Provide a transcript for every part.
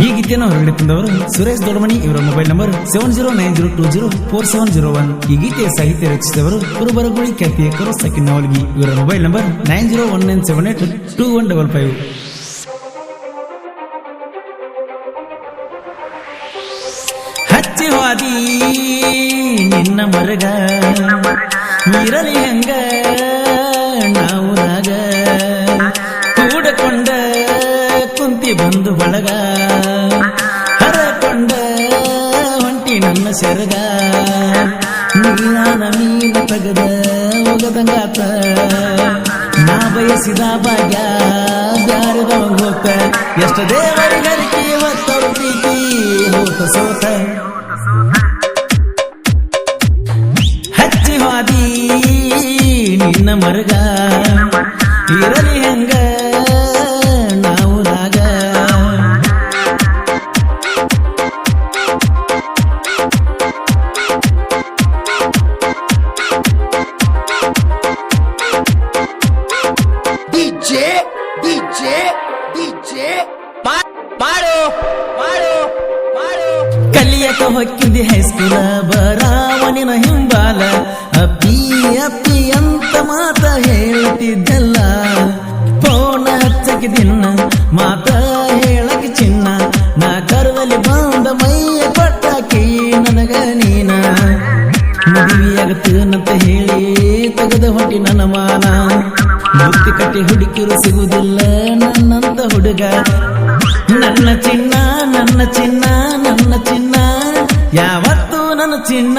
ಈ ಗೀತೆಯನ್ನು ಹೊರಗಡೆ ತಂದವರು ಸುರೇಶ್ ದೊಡ್ಡಮನಿ. ಇವರ ಮೊಬೈಲ್ ನಂಬರ್ 7090204701. ಈ ಗೀತೆಯ ಸಾಹಿತ್ಯ ರಚಿಸಿದವರು ಕುರುಬರಗುಳಿ ಖ್ಯಾತಿಯ ಕರೋಸಕಿ ನಾವಲ್ಗಿ. ಇವರ ಮೊಬೈಲ್ ನಂಬರ್ 9019782155. ಹಚ್ಚಿ ಹೋದಿ ನಿನ್ನ ಮರಗ ಇರಲಿ ಹಂಗ ನಾವು ನಾಗ ಕೂಡಕೊಂಡ ಕುಂತಿ ಬಂದು ಬಳಗ ಹರಕೊಂಡ ಹೊಂಟಿ ನನ್ನ ಸೆರಗ ನೀರಾನ ಮೀನ ತಗದ ಒಗದಂಗಾತ ನಾ ಬಯಸಿದ ಭಾಗ್ಯ ಬ್ಯಾರದವಂಗ ಹೋತ ಎಷ್ಟು ದೇವರಿಗರಿಕೆ ಹೊತ್ತರು ಪ್ರೀತಿ ಹೋತ ಸೋತ ಹಚ್ಚಿ ಹೋದಿ ನಿನ್ನ ಮರಗ ಇರಲಿ ಹಂಗ ನಾವು ನಾಗ ಕಲಿಯಕ ಹೊಕ್ಕಿದ್ದಿ ಹೈಸ್ಕೂಲ ಬರಾವಣಿನ ಹಿಂಬಾಲ ಅಪ್ಪಿ ಅಪ್ಪಿ ಅಂತ ಮಾತ ಹೇಳ್ತಿದ್ದಲ್ಲ ಫೋನ ಹಚ್ಚಕ್ಕೆ ದಿನ ಮಾತ ಹೇಳಕ್ಕೆ ಚಿನ್ನ ನಾ ಕರುವಲ್ಲಿ ಬಂದ ಮೈಯ ಪಟ್ಟಾಕಿ ನನಗ ನೀನ ಮದುವೆಯಾಗತ್ತನಂತ ಹೇಳಿ ತೆಗೆದ ಹೊಂಟಿ ನನ್ನ ಮಾನ ಮುತ್ತಿ ಕಟ್ಟಿ ಹುಡುಕಿರು ಸಿಗುವುದಿಲ್ಲ ನನ್ನಂತ ಹುಡುಗ ನನ್ನ ಚಿನ್ನ ನನ್ನ ಚಿನ್ನ ನನ್ನ ಚಿನ್ನ ಯಾವತ್ತು ನನ್ನ ಚಿನ್ನ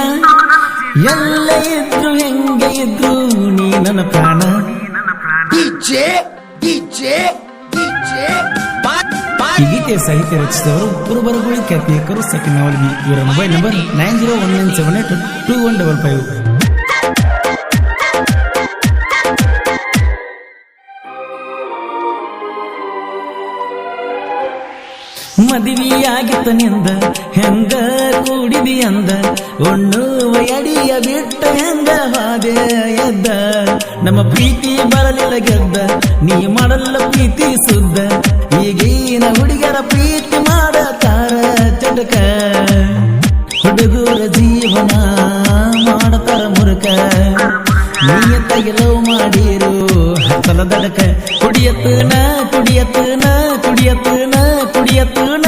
ಎಲ್ಲೇ ಇದ್ರು ಹೆಂಗೆ ಇದ್ರು ನೀ ನನ್ನ ಪ್ರಾಣ. ಈ ಗೀತೆಯ ಸಾಹಿತ್ಯ ರಚಿಸಿದವರು ಕುರುಬರಗುಳಿ ಖ್ಯಾತಿಯ ಕರೋಸಕಿ ನಾವಲ್ಗಿ. ಇವರ ಮೊಬೈಲ್ ನಂಬರ್ 9019782155. ಮದುವೆಯಾಗಿತ್ತನಿಂದ ಹೆಂಗ ಕೂಡಿದಿ ಅಂದ ಉಣ್ಣುವ ಅಡಿಯ ಬಿಟ್ಟ ಹೆಂಗ ಹಾದೆ ಎದ್ದ ನಮ್ಮ ಪ್ರೀತಿ ಬರಲಿಲ್ಲ ಗೆದ್ದ ನೀ ಮಾಡಲ್ಲ ಪ್ರೀತಿ ಸುದ್ದ ಈಗೀನ ಹುಡುಗರ ಪ್ರೀತಿ ಮಾಡತಾರ ಚಟಕ ಹುಡುಗರ ಜೀವನ ಮಾಡತಾರ ಮುರುಕ ನೀಯತ್ತಾಗಿ ಲವ್ ಮಾಡಿರು ಹತ್ತಲ ದಡಕ ಕುಡಿಯತ್ತನ ಕುಡಿಯತ್ತನ ಕುಡಿಯತ್ತನ ಕುಡಿಯತ್ತನ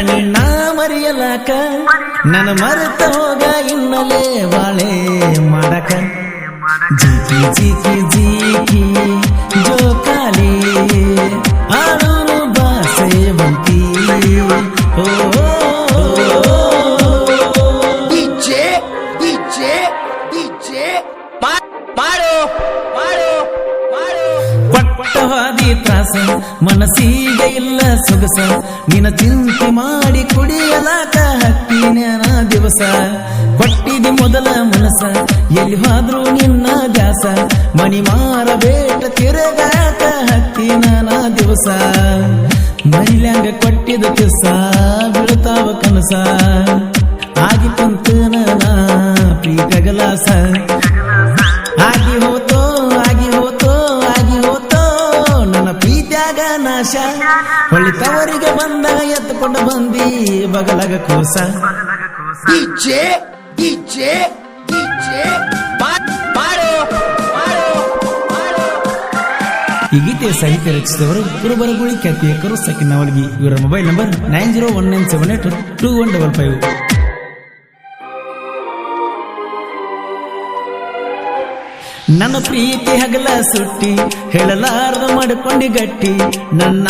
ನಿನ್ನ ಮರೆಯಲಾಕ ನನ್ನ ಮರೆತ ಹೋಗ ಇನ್ನಲೇ ಬಾಳೆ ಮಾಡಕ ಜೀಕಿ ಜೀಕಿ ಜೀಕಿ ಜೋಕಾಲಿ ಆಡೂನು ಬಾಸೆ ಬಂತಿ ಓ ಪಟ್ಟವಾದಿ ತ್ರಾಸ ಮನಸ್ಸಿಗೆ ಇಲ್ಲ ಸೊಗಸ ನಿನ್ನ ಚಿಂತೆ ಮಾಡಿ ಕುಡಿಯಲಾಕ ಹತ್ತಿನ ದಿವಸ ಕೊಟ್ಟಿದಿ ಮೊದಲ ಮನಸ ಎಲ್ಲಿ ಹೋದ್ರು ನಿನ್ನ ದ್ಯಾಸ ಮಣಿ ಮಾರಬೇಟ ತಿರುಗಾಟ ಹತ್ತಿನ ದಿವಸ ಮರಿಲ್ಯಾಂಗ ಕೊಟ್ಟಿದ ಕಿಸ ಬೀಳ್ತಾವ ಕನಸ ಆಗಿ ಕುಂತನ ಪ್ರೀತಗಲಾಸ ಆಗಿ ಹೋತೋ ಆಗಿ ಹೋತೋ ಆಗಿ ಹೋತೋ ನನ್ನ ಪ್ರೀತ್ಯಾಗ ನಾಶ ಹೊಳಿತವರಿಗೆ ಬಂದಾಗ ಎತ್ತುಕೊಂಡು ಬಂದಿ ಬಗಲಗ ಕೂಸ. ಈ ಗೀತೆಯ ಸಾಹಿತ್ಯ ರಚಿಸಿದವರು ಕುರುಬರಗುಳಿ ಖ್ಯಾತಿಯ ಕರೋಸಕಿ ನಾವಲ್ಗಿ. ಇವರ ಮೊಬೈಲ್ ನಂಬರ್ 9019782155. ನನ್ನ ಪ್ರೀತಿ ಹಗಲ ಸುಟ್ಟಿ ಹೇಳಲಾರ್ದ ಮಾಡಿಕೊಂಡಿ ಗಟ್ಟಿ ನನ್ನ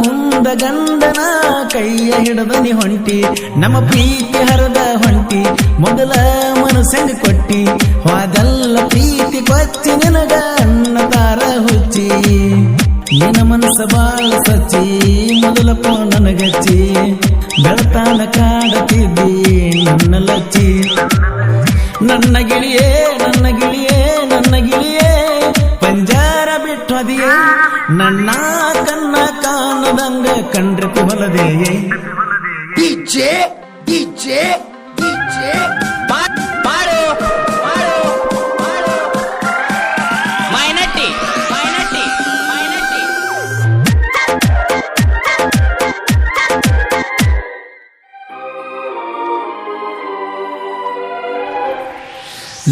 ಮುಂದ ಗಂಡನ ಕೈಯ ಹಿಡದನಿ ಹೊಂಟಿ ನಮ್ಮ ಪ್ರೀತಿ ಹರದ ಹೊಂಟಿ ಮೊದಲ ಮನಸ್ಸಂಗ ಕೊಟ್ಟಿ ಹೋದಲ್ಲ ಪ್ರೀತಿ ಕೊಚ್ಚಿ ನಿನಗ ಅನ್ನದಾರ ಹುಚ್ಚಿ ನಿನ್ನ ಮನಸ್ಸ ಬಾಳ ಸಚ್ಚಿ ಮೊದಲ ನನಗಚ್ಚಿ ಬೆಳತಾನ ಕಾಡತಿದ್ದಿ ನನ್ನ ಲಚ್ಚಿ ನನ್ನ ಗಿಳಿಯೇ ನನ್ನ ಗಿಳಿಯೇ ನನ್ನ ಗಿಳಿಯೇ ಪಂಜಾರ ಬಿಟ್ಟದಿಯೇ ನನ್ನ ಕನ್ನ ಕಾಣದಂಗ ಕಂಡ್ರೆ ಹೊಲದೆಯೇ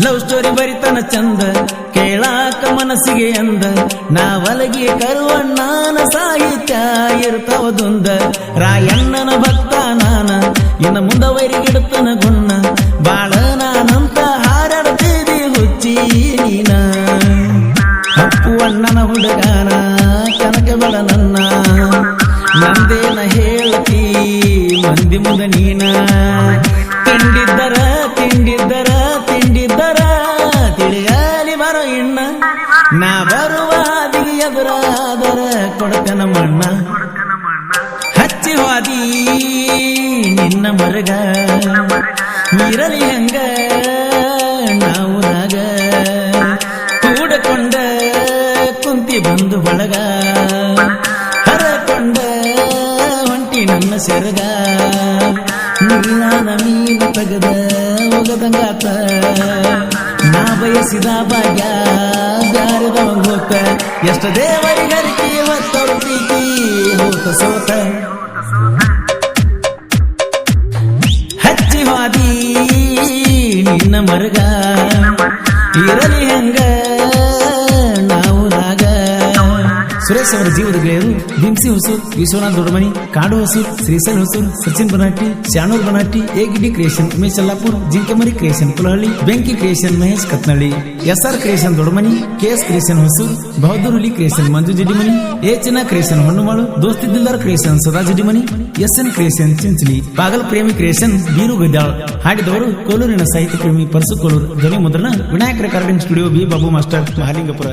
ಲವ್ ಸ್ಟೋರಿ ಬರಿತನ ಚಂದ ಕೇಳಾಕ ಮನಸ್ಸಿಗೆ ಅಂದ ನಾವಲಗಿ ಕರುವಣ್ಣನ ಸಾಹಿತ್ಯ ಇರ್ತಾವದೊಂದ ರಾಯಣ್ಣನ ಭಕ್ತ ನಾನ ಇನ್ನ ಮುಂದವರಿಗಿಡುತ್ತನ ಗುಣ್ಣ ಬಾಳ ನಾನಂತ ಹಾರಾಡ್ತಿದಿ ಹುಚ್ಚಿ ನೀನ ಅಪ್ಪು ಅಣ್ಣನ ಹುಡುಗಾನ ಕನಕಬಳ ನನ್ನ ನಂದೇನ ಹೇಳ್ತಿ ಮಂದಿ ಮುಂದ ನೀನ ತಿಂಡಿದ್ದರ ತಿಳಿಯಾಲಿ ಬರೋ ಇಣ್ಣ ನಾ ಬರುವ ಹಾದಿಗೆ ಎದುರಾದರ ಕೊಡತನ ಮಣ್ಣ ಹಚ್ಚಿ ಹೋದಿ ನಿನ್ನ ಮರಗ ಇರಲಿ ಹಂಗ ನಾವು ನಾಗ ಕೂಡಕೊಂಡ ಕುಂತಿ ಬಂದು ಬಳಗ ಹರಕೊಂಡ ಹೊಂಟಿ ನನ್ನ ಸೆರಗ ನೀನಾನ ಮೀನು ತಗದ ಒಗದಂಗಾತ ನಾ ಬಯಸಿದ ಭಾಗ್ಯ ಬ್ಯಾರದವಂಗ ಹೋತ ಎಷ್ಟ ದೇವರಿಗರಿಕೆ ಹೊತ್ತರು ಪ್ರೀತಿ ಹೋತ ಸೋತ ಹಚ್ಚಿ ಹೋದಿ ನಿನ್ನ ಮರಗ ಇರಲಿ ಹಂಗ ನಾವು ನಾಗ ಸುರೇಶ್ ಅವರ ಜೀವದ ಗೆಳೆಯರು ಬಿಂಸಿ ಹೊಸೂರ್, ವಿಶ್ವನಾಥ್ ದೊಡ್ಡಮನಿ, ಕಾಡು ಹೊಸೂರ್, ಶ್ರೀಸಲ್ ಹೊಸೂರ್, ಸಚಿನ್ ಬನಾಟಿ, ಶಾನೂರ್ ಬನಾಟಿ, ಎಗಿಡಿ creation Umesh Yallapur, Jinkemari creation Kulahalli, Benki creation Mahesh Katnalli, SR creation Doddamani, KS creation Hosur, Bahaddur Huli creation Manju Jidimani, A Chinna creation Honnumalu, Dosti Dildar creation Sada Jidimani, SN creation Chinchali, Pagal Premi creation ಬೀರು ಗದ್ದಾಳ್. ಹಾಡಿದವರು ಕೋಲೂರಿನ ಸಾಹಿತ್ಯ ಪ್ರೇಮಿ ಪರಸು ಕೋಲೂರು. ಧ್ವನಿ ಮುದ್ರಣ Vinayak recording studio B Babu master Mahalingapura.